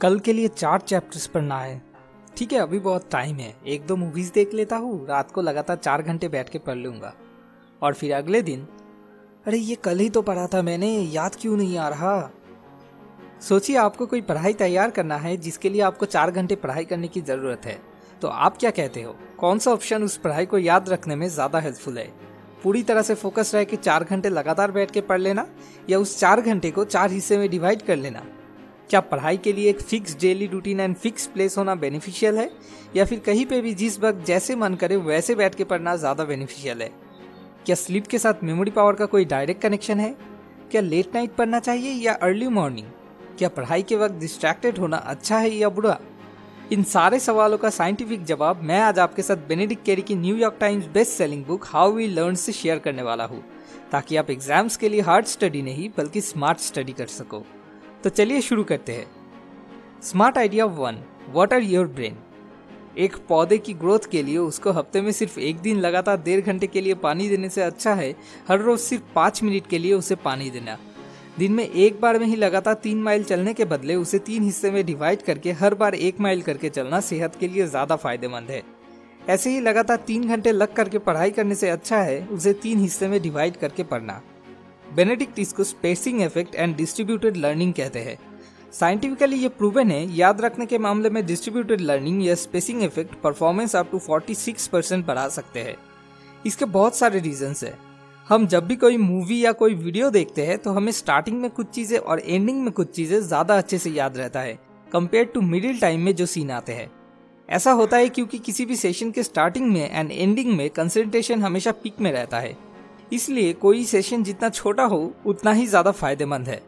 कल के लिए 4 चैप्टर्स पढ़ना है। ठीक है, अभी बहुत टाइम है, 1-2 मूवीज देख लेता हूँ, रात को लगातार 4 घंटे बैठ के पढ़ लूंगा। और फिर अगले दिन, अरे ये कल ही तो पढ़ा था मैंने, याद क्यों नहीं आ रहा। सोचिए आपको कोई पढ़ाई तैयार करना है जिसके लिए आपको 4 घंटे पढ़ाई करने की जरूरत है, तो आप क्या कहते हो, कौन सा ऑप्शन उस पढ़ाई को याद रखने में ज्यादा हेल्पफुल है? पूरी तरह से फोकस रह के 4 घंटे लगातार बैठ के पढ़ लेना, या उस 4 घंटे को 4 हिस्से में डिवाइड कर लेना? क्या पढ़ाई के लिए एक fix daily routine and fix place होना बेनिफिशियल है, या फिर कहीं पे भी जिस वक्त जैसे मन करे वैसे बैठ के पढ़ना ज्यादा बेनिफिशियल है? क्या स्लीप के साथ मेमोरी पावर का कोई डायरेक्ट कनेक्शन है? क्या लेट नाइट पढ़ना चाहिए या अर्ली मॉर्निंग? क्या पढ़ाई के वक्त डिस्ट्रैक्टेड होना अच्छा है या बुरा? इन सारे सवालों का साइंटिफिक जवाब मैं आज आपके साथ बेनेडिक्ट कैरी की New York Times best selling book how we learn से शेयर करने वाला हूँ, ताकि आप एग्जाम्स के लिए हार्ड स्टडी नहीं बल्कि स्मार्ट स्टडी कर सको। तो चलिए शुरू करते हैं। Smart idea 1, water your brain. एक पौधे की ग्रोथ के लिए उसको हफ्ते में सिर्फ 1 दिन लगातार 1.5 घंटे के लिए पानी देने से अच्छा है हर रोज सिर्फ 5 मिनट के लिए उसे पानी देना। दिन में एक बार में ही लगातार 3 माइल चलने के बदले उसे 3 हिस्से में डिवाइड करके हर बार 1 माइल करके चलना सेहत के लिए ज्यादा फायदेमंद है। ऐसे ही लगातार 3 घंटे लग करके पढ़ाई करने से अच्छा है उसे 3 हिस्से में डिवाइड करके पढ़ना। बेनेडिक्ट इसको spacing effect and distributed learning कहते हैं। साइंटिफिकली ये प्रूवन है, याद रखने के मामले में डिस्ट्रीब्यूटेड लर्निंग या spacing effect performance up to 46% बढ़ा सकते हैं। इसके बहुत सारे रीजंस है। हम जब भी कोई मूवी या कोई वीडियो देखते हैं तो हमें स्टार्टिंग में कुछ चीजें और एंडिंग में कुछ चीजें ज्यादा अच्छे से याद रहता है कंपेयर टू मिडिल टाइम में जो सीन आते हैं। ऐसा होता है क्योंकि किसी भी सेशन के स्टार्टिंग में एंड एंडिंग में कंसंट्रेशन हमेशा पीक में रहता है, इसलिए कोई सेशन जितना छोटा हो उतना ही ज्यादा फायदेमंद है।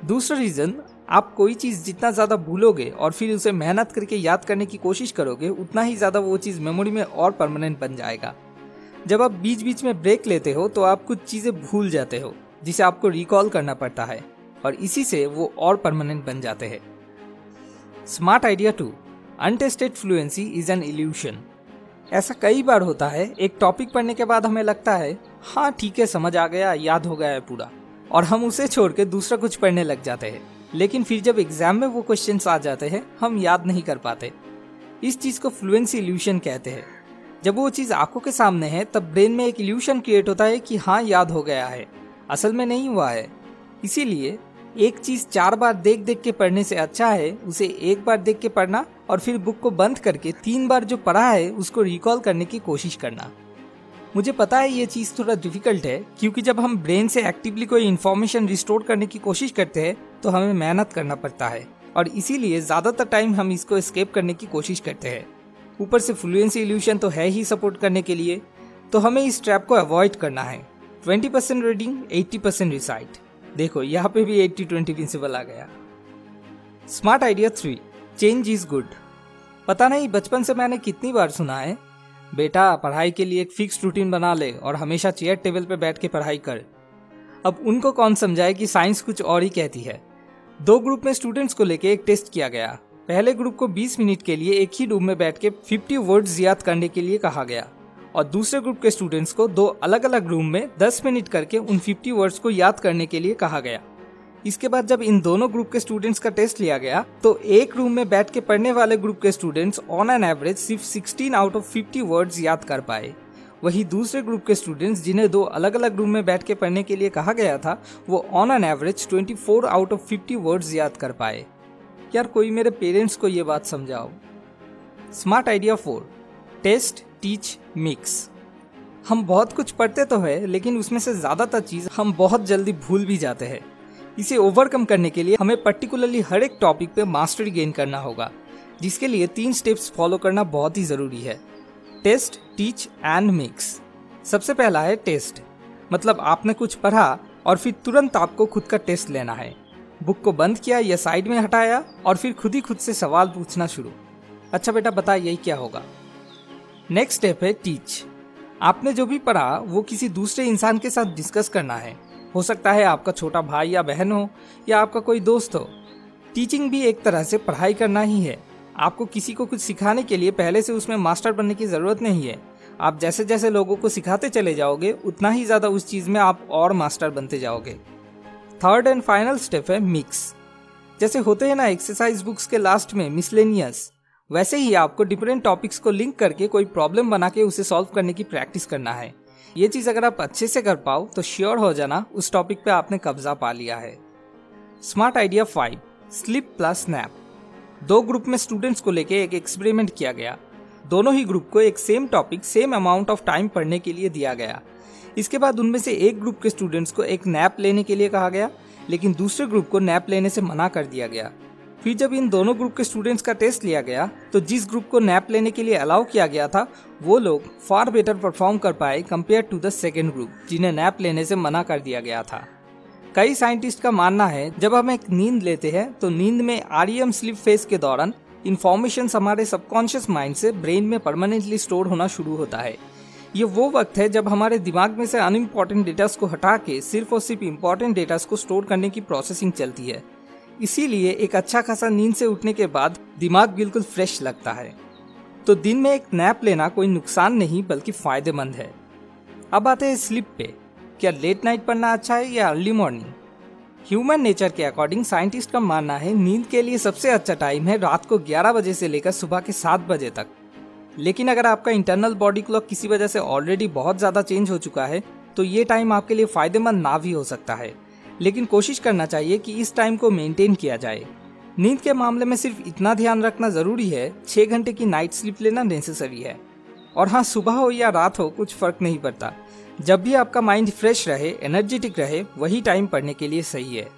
दूसरा रीजन, आप कोई चीज जितना ज्यादा भूलोगे और फिर उसे मेहनत करके याद करने की कोशिश करोगे उतना ही ज्यादा वो चीज मेमोरी में और परमानेंट बन जाएगा। जब आप बीच बीच में ब्रेक लेते हो तो आप कुछ चीजें भूल जाते हो जिसे आपको रिकॉल करना पड़ता है और इसी से वो और परमानेंट बन जाते हैं। Smart idea 2, untested fluency is an illusion. ऐसा कई बार होता है, एक टॉपिक पढ़ने के बाद हमें लगता है हाँ ठीक है, समझ आ गया, याद हो गया है पूरा, और हम उसे छोड़ के दूसरा कुछ पढ़ने लग जाते हैं। लेकिन फिर जब एग्जाम में वो क्वेश्चंस आ जाते हैं हम याद नहीं कर पाते। इस चीज को फ्लुएंसी इल्यूशन कहते हैं। जब वो चीज आंखों के सामने है तब ब्रेन में एक इल्यूशन क्रिएट होता है कि हाँ याद हो गया है, असल में नहीं हुआ है। इसीलिए एक चीज 4 बार देख देख के पढ़ने से अच्छा है उसे 1 बार देख के पढ़ना और फिर बुक को बंद करके 3 बार जो पढ़ा है उसको रिकॉल करने की कोशिश करना। मुझे पता है ये चीज थोड़ा डिफिकल्ट है, क्योंकि जब हम ब्रेन से एक्टिवली कोई इन्फॉर्मेशन रिस्टोर करने की कोशिश करते हैं तो हमें मेहनत करना पड़ता है और इसीलिए ज्यादातर टाइम हम इसको एस्केप करने की कोशिश करते हैं। ऊपर से फ्लुएंसी इल्यूशन तो है ही सपोर्ट करने के लिए, तो हमें इस ट्रैप को अवॉइड करना है। 20% रीडिंग, 80% रिसाइट। देखो यहाँ पे भी 80-20 प्रिंसिपल आ गया। Smart idea 3, change is good. पता नहीं बचपन से मैंने कितनी बार सुना है, बेटा पढ़ाई के लिए एक फिक्स रूटीन बना ले और हमेशा चेयर टेबल पे बैठ के पढ़ाई कर। अब उनको कौन समझाए कि साइंस कुछ और ही कहती है। 2 ग्रुप में स्टूडेंट्स को लेके एक टेस्ट किया गया। पहले ग्रुप को 20 मिनट के लिए एक ही रूम में बैठ के 50 वर्ड्स याद करने के लिए कहा गया और दूसरे ग्रुप के स्टूडेंट्स को 2 अलग अलग रूम में 10 मिनट करके उन 50 वर्ड्स को याद करने के लिए कहा गया। इसके बाद जब इन दोनों ग्रुप के स्टूडेंट्स का टेस्ट लिया गया तो एक रूम में बैठ के पढ़ने वाले ग्रुप के स्टूडेंट्स ऑन एन एवरेज सिर्फ 16 आउट ऑफ 50 वर्ड्स याद कर पाए। वही दूसरे ग्रुप के स्टूडेंट्स जिन्हें 2 अलग अलग रूम में बैठ के पढ़ने के लिए कहा गया था वो on an average 24 out of 50 words याद कर पाए। यार कोई मेरे पेरेंट्स को ये बात समझाओ। Smart idea 4, test, teach, mix. हम बहुत कुछ पढ़ते तो है लेकिन उसमें से ज्यादातर चीज हम बहुत जल्दी भूल भी जाते हैं। इसे ओवरकम करने के लिए हमें पर्टिकुलरली हर एक टॉपिक पे मास्टरी गेन करना होगा, जिसके लिए 3 स्टेप्स फॉलो करना बहुत ही जरूरी है। Test, teach and mix. सबसे पहला है टेस्ट, मतलब आपने कुछ पढ़ा और फिर तुरंत आपको खुद का टेस्ट लेना है। बुक को बंद किया या साइड में हटाया और फिर खुद ही खुद से सवाल पूछना शुरू। अच्छा बेटा बता यही क्या होगा। नेक्स्ट स्टेप है टीच। आपने जो भी पढ़ा वो किसी दूसरे इंसान के साथ डिस्कस करना है। हो सकता है आपका छोटा भाई या बहन हो या आपका कोई दोस्त हो। टीचिंग भी एक तरह से पढ़ाई करना ही है। आपको किसी को कुछ सिखाने के लिए पहले से उसमें मास्टर बनने की जरूरत नहीं है। आप जैसे जैसे लोगों को सिखाते चले जाओगे उतना ही ज्यादा उस चीज में आप और मास्टर बनते जाओगे। थर्ड एंड फाइनल स्टेप है मिक्स। जैसे होते हैं ना एक्सरसाइज बुक्स के लास्ट में मिसलेनियस, वैसे ही आपको डिफरेंट टॉपिक्स को लिंक करके कोई प्रॉब्लम बना के उसे सॉल्व करने की प्रैक्टिस करना है। ये चीज अगर आप अच्छे से कर पाओ तो श्योर हो जाना उस टॉपिक पे आपने कब्जा पा लिया है। Smart idea 5, sleep plus nap. 2 group में स्टूडेंट्स को लेके एक एक्सपेरिमेंट किया गया। दोनों ही ग्रुप को एक same topic same amount of time पढ़ने के लिए दिया गया। इसके बाद उनमें से एक ग्रुप के स्टूडेंट्स को एक नैप लेने के लिए कहा गया, लेकिन दूसरे ग्रुप को नैप लेने से मना कर दिया गया। फिर जब इन दोनों ग्रुप के स्टूडेंट्स का टेस्ट लिया गया तो जिस ग्रुप को नैप लेने के लिए अलाउ किया गया था वो लोग फार बेटर परफॉर्म कर पाए compare to the second group जिन्हें नैप लेने से मना कर दिया गया था। कई साइंटिस्ट का मानना है जब हम एक नींद लेते हैं तो नींद में REM स्लीप फेज के दौरान इंफॉर्मेशन हमारे सबकॉन्शियस माइंड से ब्रेन में परमानेंटली स्टोर होना शुरू होता है। ये वो वक्त है जब हमारे दिमाग में से अनइम्पॉर्टेंट डेटास को हटा के सिर्फ और सिर्फ इम्पोर्टेंट डेटास को स्टोर करने की प्रोसेसिंग चलती है। इसीलिए एक अच्छा खासा नींद से उठने के बाद दिमाग बिल्कुल फ्रेश लगता है। तो दिन में एक नैप लेना कोई नुकसान नहीं बल्कि फायदेमंद है। अब आते हैं स्लीप पे। क्या लेट नाइट पढ़ना अच्छा है या अर्ली मॉर्निंग? ह्यूमन नेचर के अकॉर्डिंग साइंटिस्ट का मानना है नींद के लिए सबसे अच्छा टाइम है रात को 11 बजे से लेकर सुबह के 7 बजे तक। लेकिन अगर आपका इंटरनल बॉडी क्लॉक किसी वजह से ऑलरेडी बहुत ज्यादा चेंज हो चुका है तो ये टाइम आपके लिए फायदेमंद ना भी हो सकता है, लेकिन कोशिश करना चाहिए कि इस टाइम को मेंटेन किया जाए। नींद के मामले में सिर्फ इतना ध्यान रखना जरूरी है 6 घंटे की नाइट स्लीप लेना नेसेसरी है। और हाँ, सुबह हो या रात हो कुछ फर्क नहीं पड़ता, जब भी आपका माइंड फ्रेश रहे, एनर्जेटिक रहे, वही टाइम पढ़ने के लिए सही है।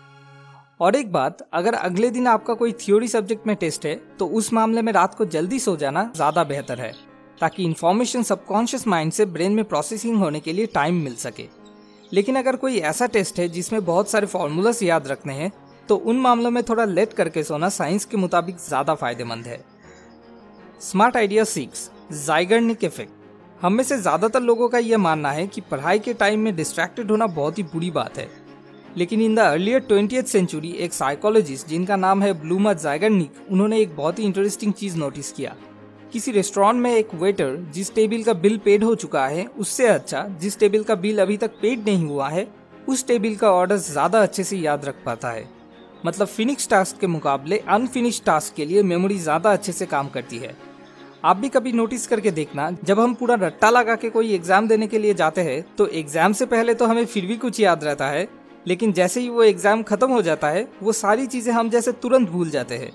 और एक बात, अगर अगले दिन आपका कोई थ्योरी सब्जेक्ट में टेस्ट है तो उस मामले में रात को जल्दी सो जाना ज्यादा बेहतर है ताकि इन्फॉर्मेशन सबकॉन्शियस माइंड से ब्रेन में प्रोसेसिंग होने के लिए टाइम मिल सके। लेकिन अगर कोई ऐसा टेस्ट है जिसमें बहुत सारे फॉर्मूलास याद रखने हैं तो उन मामलों में थोड़ा लेट करके सोना साइंस के मुताबिक ज्यादा फायदेमंद है। Smart idea 6, Zeigarnik effect. हम में से ज्यादातर लोगों का यह मानना है कि पढ़ाई के टाइम में डिस्ट्रैक्टेड होना बहुत ही बुरी बात है। लेकिन in the earlier 20th century एक साइकोलॉजिस्ट जिनका नाम है ब्लूमर ज़ाइगर्निक, उन्होंने एक बहुत ही इंटरेस्टिंग चीज नोटिस किया। किसी रेस्टोरेंट में एक वेटर जिस टेबल का बिल पेड हो चुका है उससे अच्छा जिस टेबल का बिल अभी तक पेड नहीं हुआ है उस टेबल का ऑर्डर ज्यादा अच्छे से याद रख पाता है। मतलब फिनिश टास्क के मुकाबले अनफिनिश टास्क के लिए मेमोरी ज्यादा अच्छे से काम करती है। आप भी कभी नोटिस करके देखना, जब हम पूरा रट्टा लगा के कोई एग्जाम देने के लिए जाते हैं तो एग्जाम से पहले तो हमें फिर भी कुछ याद रहता है, लेकिन जैसे ही वो एग्जाम खत्म हो जाता है वो सारी चीजें हम जैसे तुरंत भूल जाते हैं।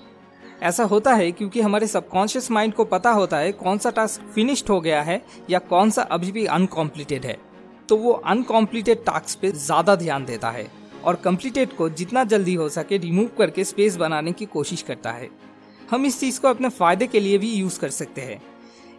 ऐसा होता है क्योंकि हमारे सबकॉन्शियस माइंड को पता होता है कौन सा टास्क फिनिश्ड हो गया है या कौन सा अभी भी अनकॉम्प्लीटेड है, तो वो अनकॉम्प्लीटेड टास्क पे ज्यादा ध्यान देता है और कंप्लीटेड को जितना जल्दी हो सके रिमूव करके स्पेस बनाने की कोशिश करता है। हम इस चीज को अपने फायदे के लिए भी यूज कर सकते हैं।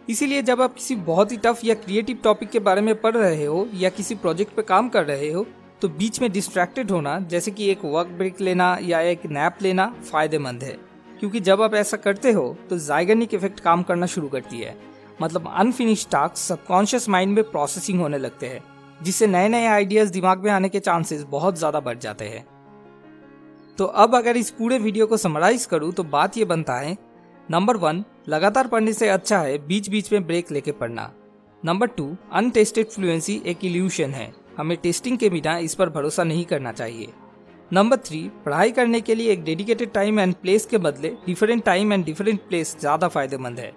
इसीलिए जब आप किसी बहुत ही टफ या क्रिएटिव टॉपिक के बारे में पढ़ रहे हो या किसी प्रोजेक्ट पे काम कर रहे हो तो बीच में डिस्ट्रैक्टेड होना, जैसे कि एक वर्क ब्रेक लेना या एक नैप लेना, फायदेमंद है। क्योंकि जब आप ऐसा करते हो तो ज़ाइगर्निक इफेक्ट काम करना शुरू करती है। मतलब अनफिनिश टास्क सबकॉन्शियस माइंड में प्रोसेसिंग होने लगते हैं, जिससे नए नए आइडियाज दिमाग में आने के चांसेस बहुत ज्यादा बढ़ जाते हैं। तो अब अगर इस पूरे वीडियो को समराइज करूं तो बात ये बनता है, नंबर 1, लगातार पढ़ने से अच्छा है बीच बीच में ब्रेक लेके पढ़ना। नंबर 2, अनटेस्टेड फ्लुएंसी एक इल्यूशन है, हमें टेस्टिंग के बिना इस पर भरोसा नहीं करना चाहिए। नंबर 3, पढ़ाई करने के लिए एक डेडिकेटेड टाइम एंड प्लेस के बदले different time and different place ज्यादा फायदेमंद है।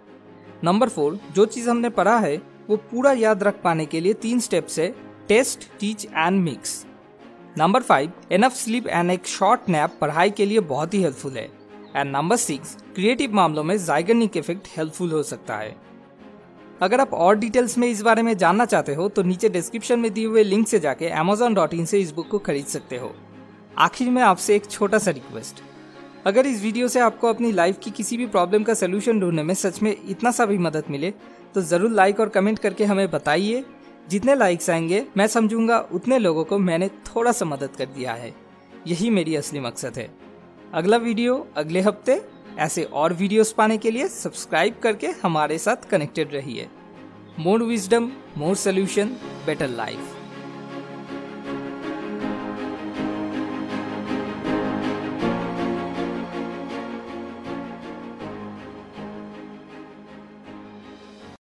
नंबर 4, जो चीज हमने पढ़ा है वो पूरा याद रख पाने के लिए 3 स्टेप्स है, test, teach and mix. Number 5, enough sleep and एक शॉर्ट नैप पढ़ाई के लिए बहुत ही हेल्पफुल है। एंड नंबर 6, क्रिएटिव मामलों में ज़ाइगर्निक इफेक्ट हेल्पफुल हो सकता है। अगर आप और डिटेल्स में इस बारे में जानना चाहते हो तो नीचे डिस्क्रिप्शन में दिए हुए लिंक से जाके amazon.in से इस बुक को खरीद सकते हो। आखिर में आपसे एक छोटा सा रिक्वेस्ट, अगर इस वीडियो से आपको अपनी लाइफ की किसी भी प्रॉब्लम का सोल्यूशन ढूंढने में सच में इतना सा भी मदद मिले तो जरूर लाइक और कमेंट करके हमें बताइए। जितने लाइक्स आएंगे मैं समझूंगा उतने लोगों को मैंने थोड़ा सा मदद कर दिया है। यही मेरी असली मकसद है। अगला वीडियो अगले हफ्ते। ऐसे और वीडियोस पाने के लिए सब्सक्राइब करके हमारे साथ कनेक्टेड रहिए। मोर विजडम, मोर सोल्यूशन, बेटर लाइफ।